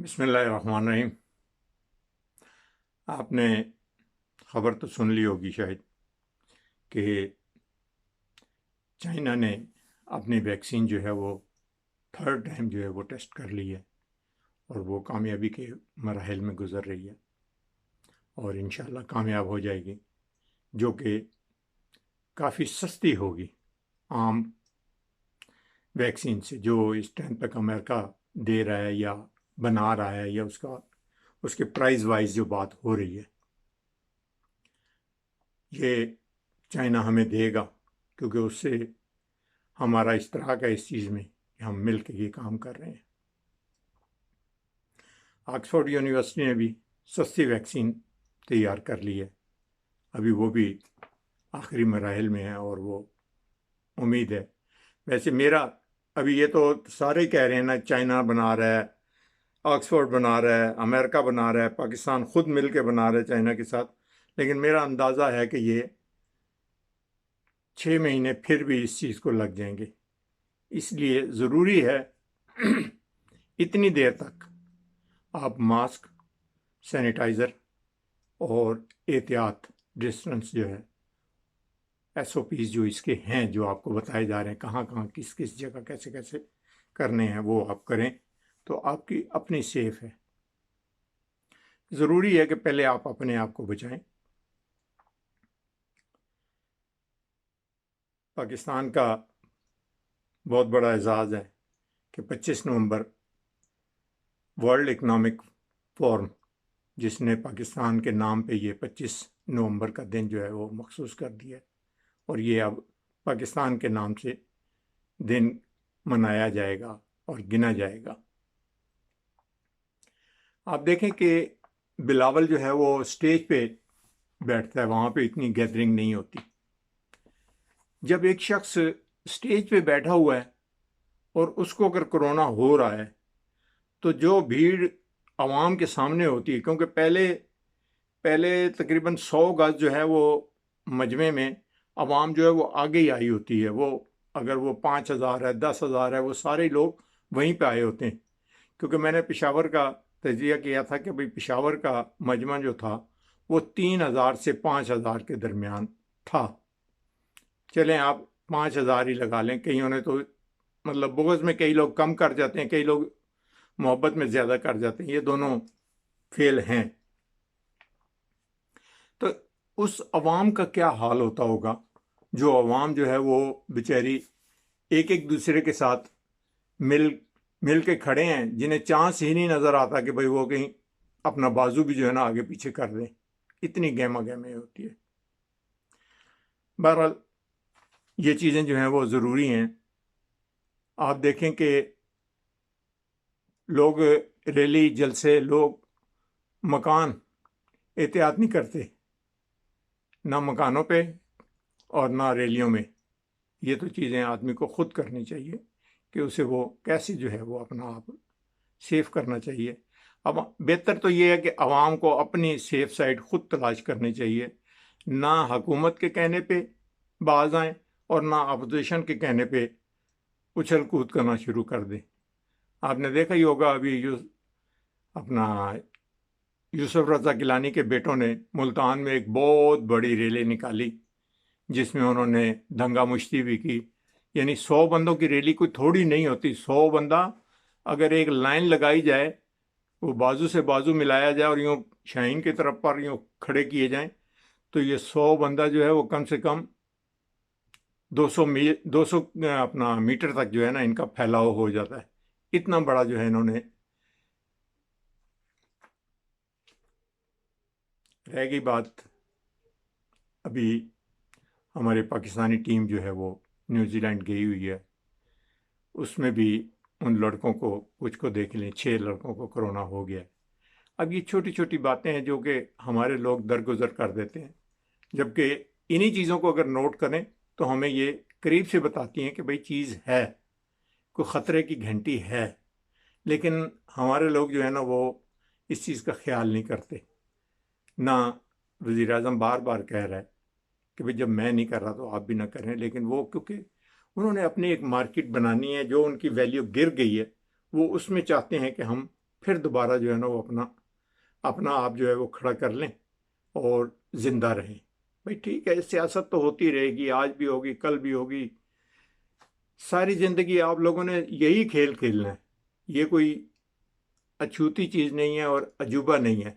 بسم اللہ الرحمن الرحیم۔ آپ نے خبر تو سن لی ہوگی شاید کہ چائنا نے اپنی ویکسین جو ہے وہ تھرڈ ٹائم جو ہے وہ ٹیسٹ کر لی ہے اور وہ کامیابی کے مراحل میں گزر رہی ہے اور انشاءاللہ کامیاب ہو جائے گی، جو کہ کافی سستی ہوگی عام ویکسین سے جو اس ٹائم تک امریکہ دے رہا ہے یا بنا رہا ہے، یا اس کے پرائز وائز جو بات ہو رہی ہے یہ چائنا ہمیں دے گا، کیونکہ اس سے ہمارا اشتراک ہے اس چیز میں کہ ہم مل کے یہ کام کر رہے ہیں۔ آکسفورڈ یونیورسٹی نے بھی سستی ویکسین تیار کر لی ہے، ابھی وہ بھی آخری مراحل میں ہے اور وہ امید ہے۔ ویسے میرا ابھی یہ تو سارے کہہ رہے ہیں نا، چائنا بنا رہا ہے، آکسفورڈ بنا رہا ہے، امریکہ بنا رہا ہے، پاکستان خود مل کے بنا رہا ہے چائنا کے ساتھ، لیکن میرا اندازہ ہے کہ یہ 6 مہینے پھر بھی اس چیز کو لگ جائیں گے۔ اس لیے ضروری ہے اتنی دیر تک آپ ماسک، سینیٹائزر اور احتیاط ڈسٹنس جو ہے ایس او پیز جو اس کے ہیں، جو آپ کو بتائے جا رہے ہیں کہاں کہاں کس کس جگہ کیسے کیسے کرنے ہیں، وہ آپ کریں تو آپ کی اپنی سیف ہے۔ ضروری ہے کہ پہلے آپ اپنے آپ کو بچائیں۔ پاکستان کا بہت بڑا اعزاز ہے کہ 25 نومبر ورلڈ اکنامک فورم، جس نے پاکستان کے نام پہ یہ 25 نومبر کا دن جو ہے وہ مخصوص کر دیا ہے، اور یہ اب پاکستان کے نام سے دن منایا جائے گا اور گنا جائے گا۔ آپ دیکھیں کہ بلاول جو ہے وہ اسٹیج پہ بیٹھتا ہے، وہاں پہ اتنی گیدرنگ نہیں ہوتی۔ جب ایک شخص اسٹیج پہ بیٹھا ہوا ہے اور اس کو اگر کرونا ہو رہا ہے تو جو بھیڑ عوام کے سامنے ہوتی ہے، کیونکہ پہلے تقریباً 100 گز جو ہے وہ مجمع میں عوام جو ہے وہ آگے ہی آئی ہوتی ہے، وہ اگر وہ 5,000 ہے، 10,000 ہے، وہ سارے لوگ وہیں پہ آئے ہوتے ہیں۔ کیونکہ میں نے پشاور کا تجزیہ کیا تھا کہ بھئی پشاور کا مجمع جو تھا وہ 3,000 سے 5,000 کے درمیان تھا۔ چلیں آپ 5,000 ہی لگا لیں، کئیوں نے تو مطلب بغض میں کئی لوگ کم کر جاتے ہیں، کئی لوگ محبت میں زیادہ کر جاتے ہیں، یہ دونوں فیل ہیں۔ تو اس عوام کا کیا حال ہوتا ہوگا جو عوام جو ہے وہ بیچاری ایک ایک دوسرے کے ساتھ مل کے کھڑے ہیں، جنہیں چانس ہی نہیں نظر آتا کہ بھئی وہ کہیں اپنا بازو بھی جو ہے نا آگے پیچھے کر دیں، اتنی گہما گہمی ہوتی ہے۔ بہرحال یہ چیزیں جو ہیں وہ ضروری ہیں۔ آپ دیکھیں کہ لوگ ریلی جلسے، لوگ مکان احتیاط نہیں کرتے، نہ مکانوں پہ اور نہ ریلیوں میں۔ یہ تو چیزیں آدمی کو خود کرنی چاہیے کہ اسے وہ کیسے جو ہے وہ اپنا آپ سیف کرنا چاہیے۔ اب بہتر تو یہ ہے کہ عوام کو اپنی سیف سائٹ خود تلاش کرنی چاہیے، نہ حکومت کے کہنے پہ باز آئیں اور نہ اپوزیشن کے کہنے پہ اچھل کود کرنا شروع کر دیں۔ آپ نے دیکھا ہی ہوگا ابھی اپنا یوسف رضا گیلانی کے بیٹوں نے ملتان میں ایک بہت بڑی ریلی نکالی، جس میں انہوں نے دنگا مشتی بھی کی۔ یعنی 100 بندوں کی ریلی کوئی تھوڑی نہیں ہوتی۔ 100 بندہ اگر ایک لائن لگائی جائے، وہ بازو سے بازو ملایا جائے اور یوں شاہین کی طرف پر یوں کھڑے کیے جائیں، تو یہ 100 بندہ جو ہے وہ کم سے کم 200 اپنا میٹر تک جو ہے نا ان کا پھیلاؤ ہو جاتا ہے۔ اتنا بڑا جو ہے انہوں نے۔ رہ گئی بات، ابھی ہمارے پاکستانی ٹیم جو ہے وہ نیوزی لینڈ گئی ہوئی ہے، اس میں بھی ان لڑکوں کو کچھ کو دیکھ لیں، 6 لڑکوں کو کرونا ہو گیا ہے۔ اب یہ چھوٹی چھوٹی باتیں ہیں جو کہ ہمارے لوگ درگزر کر دیتے ہیں، جبکہ انہی چیزوں کو اگر نوٹ کریں تو ہمیں یہ قریب سے بتاتی ہیں کہ بھئی چیز ہے، کوئی خطرے کی گھنٹی ہے، لیکن ہمارے لوگ جو ہے نا وہ اس چیز کا خیال نہیں کرتے۔ نہ وزیر اعظم بار بار کہہ رہا ہے کہ بھئی جب میں نہیں کر رہا تو آپ بھی نہ کریں، لیکن وہ کیونکہ انہوں نے اپنی ایک مارکیٹ بنانی ہے، جو ان کی ویلیو گر گئی ہے، وہ اس میں چاہتے ہیں کہ ہم پھر دوبارہ جو ہے نا وہ اپنا آپ جو ہے وہ کھڑا کر لیں اور زندہ رہیں۔ بھئی ٹھیک ہے، سیاست تو ہوتی رہے گی، آج بھی ہوگی، کل بھی ہوگی، ساری زندگی آپ لوگوں نے یہی کھیل کھیلنا ہے، یہ کوئی اچھوتی چیز نہیں ہے اور عجوبہ نہیں ہے۔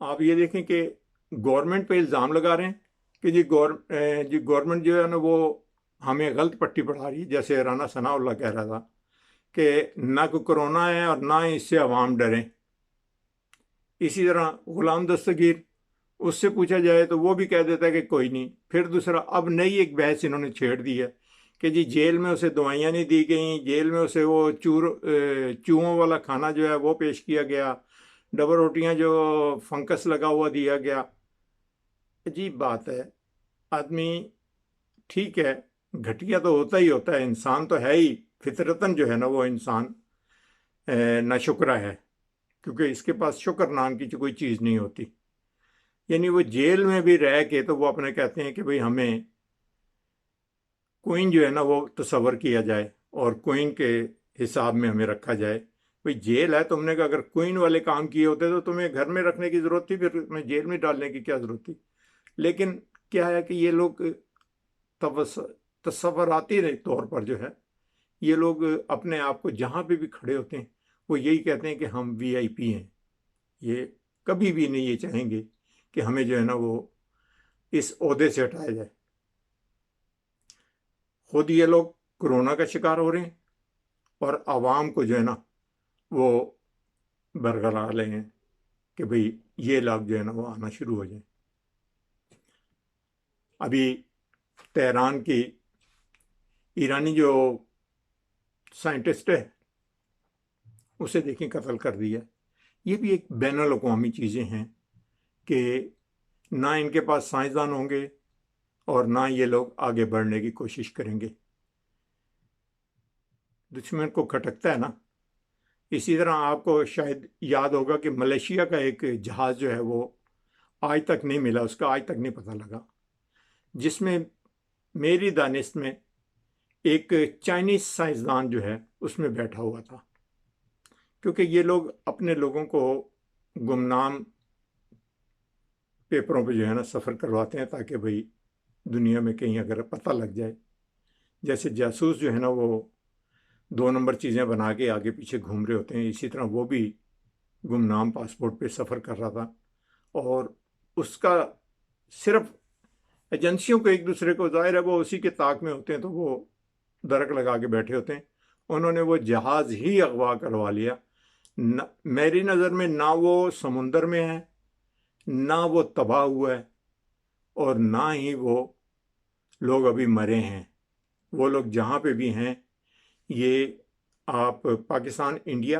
آپ یہ دیکھیں کہ گورنمنٹ پہ الزام لگا رہے ہیں کہ جی گورنمنٹ جو ہے نا وہ ہمیں غلط پٹی پڑھا رہی ہے، جیسے رانا ثناء اللہ کہہ رہا تھا کہ نہ کوئی کرونا ہے اور نہ اس سے عوام ڈریں۔ اسی طرح غلام دستگیر، اس سے پوچھا جائے تو وہ بھی کہہ دیتا ہے کہ کوئی نہیں۔ پھر دوسرا اب نئی ایک بحث انہوں نے چھیڑ دی ہے کہ جی جیل میں اسے دوائیاں نہیں دی گئیں، جیل میں اسے وہ چوہوں والا کھانا جو ہے وہ پیش کیا گیا، ڈبل روٹیاں جو فنکس لگا ہوا دیا گیا۔ عجیب بات ہے، آدمی ٹھیک ہے گھٹیا تو ہوتا ہی ہوتا ہے، انسان تو ہے ہی فطرتاً جو ہے نا وہ انسان ناشکرا ہے، کیونکہ اس کے پاس شکر نام کی کوئی چیز نہیں ہوتی۔ یعنی وہ جیل میں بھی رہ کے تو وہ اپنے کہتے ہیں کہ بھئی ہمیں کوئن جو ہے نا وہ تصور کیا جائے اور کوئن کے حساب میں ہمیں رکھا جائے۔ بھئی جیل ہے، تم نے کہا اگر کوئن والے کام کیے ہوتے تو تمہیں گھر میں رکھنے کی ضرورت تھی، پھر تمہیں جیل میں ڈالنے کی کیا ضرورت تھی؟ لیکن کیا ہے کہ یہ لوگ تصوراتی طور پر جو ہے یہ لوگ اپنے آپ کو جہاں پہ بھی کھڑے ہوتے ہیں وہ یہی کہتے ہیں کہ ہم وی آئی پی ہیں۔ یہ کبھی بھی نہیں یہ چاہیں گے کہ ہمیں جو ہے نا وہ اس عہدے سے ہٹایا جائے۔ خود یہ لوگ کرونا کا شکار ہو رہے ہیں اور عوام کو جو ہے نا وہ برگلا لے ہیں کہ بھئی یہ لوگ جو ہے نا وہ آنا شروع ہو جائیں۔ ابھی تہران کی ایرانی جو سائنٹسٹ ہے اسے دیکھیں قتل کر دیا۔ یہ بھی ایک بین الاقوامی چیزیں ہیں کہ نہ ان کے پاس سائنسدان ہوں گے اور نہ یہ لوگ آگے بڑھنے کی کوشش کریں گے۔ دشمن کو کھٹکتا ہے نا۔ اسی طرح آپ کو شاید یاد ہوگا کہ ملیشیا کا ایک جہاز جو ہے وہ آج تک نہیں ملا، اس کا آج تک نہیں پتہ لگا، جس میں میری دانست میں ایک چائنیز سائنسدان جو ہے اس میں بیٹھا ہوا تھا، کیونکہ یہ لوگ اپنے لوگوں کو گمنام پیپروں پہ جو ہے نا سفر کرواتے ہیں تاکہ بھئی دنیا میں کہیں اگر پتہ لگ جائے۔ جیسے جاسوس جو ہے نا وہ 2 نمبر چیزیں بنا کے آگے پیچھے گھوم رہے ہوتے ہیں، اسی طرح وہ بھی گمنام پاسپورٹ پہ سفر کر رہا تھا، اور اس کا صرف ایجنسیوں کو ایک دوسرے کو ظاہر ہے وہ اسی کے طاق میں ہوتے ہیں تو وہ درک لگا کے بیٹھے ہوتے ہیں۔ انہوں نے وہ جہاز ہی اغوا کروا لیا۔ میری نظر میں نہ وہ سمندر میں ہے، نہ وہ تباہ ہوا ہے، اور نہ ہی وہ لوگ ابھی مرے ہیں۔ وہ لوگ جہاں پہ بھی ہیں، یہ آپ پاکستان، انڈیا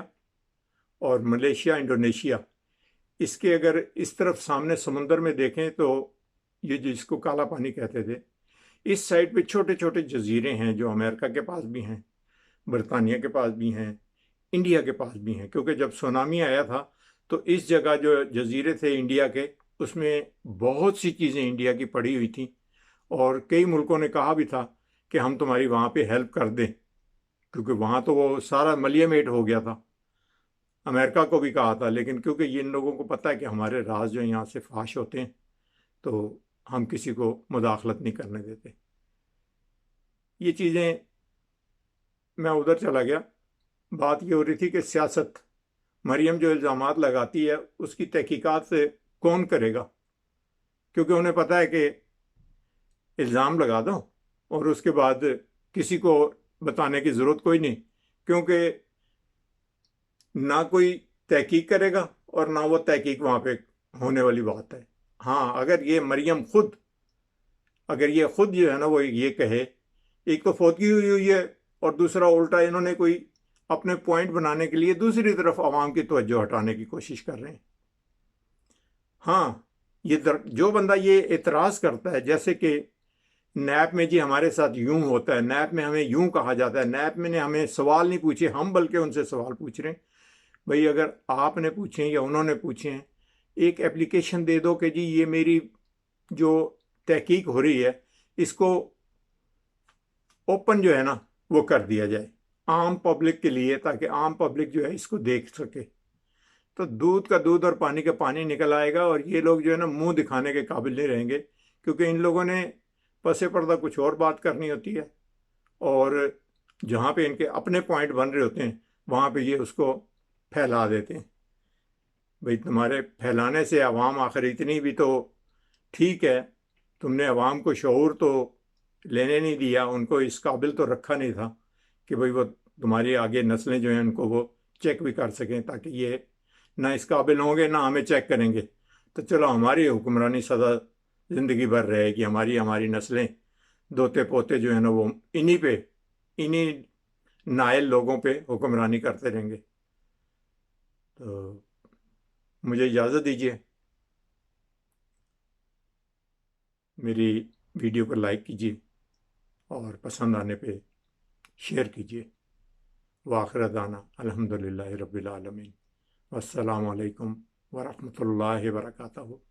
اور ملیشیا، انڈونیشیا، اس کے اگر اس طرف سامنے سمندر میں دیکھیں تو یہ جس کو کالا پانی کہتے تھے، اس سائڈ پہ چھوٹے چھوٹے جزیرے ہیں جو امریکہ کے پاس بھی ہیں، برطانیہ کے پاس بھی ہیں، انڈیا کے پاس بھی ہیں، کیونکہ جب سونامی آیا تھا تو اس جگہ جو جزیرے تھے انڈیا کے، اس میں بہت سی چیزیں انڈیا کی پڑی ہوئی تھیں، اور کئی ملکوں نے کہا بھی تھا کہ ہم تمہاری وہاں پہ ہیلپ کر دیں، کیونکہ وہاں تو وہ سارا ملیے میٹ ہو گیا تھا۔ امریکہ کو بھی کہا تھا، لیکن کیونکہ ان لوگوں کو پتہ ہے کہ ہمارے راز جو یہاں سے فاش ہوتے ہیں تو ہم کسی کو مداخلت نہیں کرنے دیتے۔ یہ چیزیں، میں ادھر چلا گیا، بات یہ ہو رہی تھی کہ سیاست، مریم جو الزامات لگاتی ہے اس کی تحقیقات سے کون کرے گا، کیونکہ انہیں پتہ ہے کہ الزام لگا دو اور اس کے بعد کسی کو بتانے کی ضرورت کوئی نہیں، کیونکہ نہ کوئی تحقیق کرے گا اور نہ وہ تحقیق وہاں پہ ہونے والی بات ہے۔ ہاں، اگر یہ مریم خود جو ہے نا وہ یہ کہے، ایک تو فوتگی ہوئی ہے اور دوسرا الٹا انہوں نے کوئی اپنے پوائنٹ بنانے کے لیے دوسری طرف عوام کی توجہ ہٹانے کی کوشش کر رہے ہیں۔ ہاں، یہ جو بندہ یہ اعتراض کرتا ہے، جیسے کہ نیب میں جی ہمارے ساتھ یوں ہوتا ہے، نیب میں ہمیں یوں کہا جاتا ہے، نیب میں نے ہمیں سوال نہیں پوچھے، ہم بلکہ ان سے سوال پوچھ رہے ہیں۔ بھئی اگر آپ نے پوچھیں یا انہوں نے پوچھے ہیں، ایک اپلیکیشن دے دو کہ جی یہ میری جو تحقیق ہو رہی ہے اس کو اوپن جو ہے نا وہ کر دیا جائے۔ عام پبلک کے لیے، تاکہ عام پبلک جو ہے اس کو دیکھ سکے. تو دودھ کا دودھ اور پانی کا پانی نکل آئے گا، اور یہ لوگ جو ہے نا منہ دکھانے کے قابل نہیں رہیں گے، کیونکہ ان لوگوں نے پس پردہ کچھ اور بات کرنی ہوتی ہے، اور جہاں پہ ان کے اپنے پوائنٹ بن رہے ہوتے ہیں وہاں پہ یہ اس کو پھیلا دیتے ہیں. بھئی تمہارے پھیلانے سے عوام آخر اتنی بھی تو ٹھیک ہے، تم نے عوام کو شعور تو لینے نہیں دیا، ان کو اس قابل تو رکھا نہیں تھا کہ بھئی وہ تمہاری آگے نسلیں جو ہیں ان کو وہ چیک بھی کر سکیں، تاکہ یہ نہ اس قابل ہوں گے نہ ہمیں چیک کریں گے. تو چلو ہماری حکمرانی سدا زندگی بھر رہے گی، ہماری نسلیں، دوتے پوتے جو ہیں نا وہ انہی نائل لوگوں پہ حکمرانی کرتے رہیں گے. تو مجھے اجازت دیجیے، میری ویڈیو کو لائک کیجیے اور پسند آنے پہ شیئر کیجیے. وآخر دعوانا الحمدللہ رب العالمین، والسلام علیکم ورحمۃ اللہ وبرکاتہ.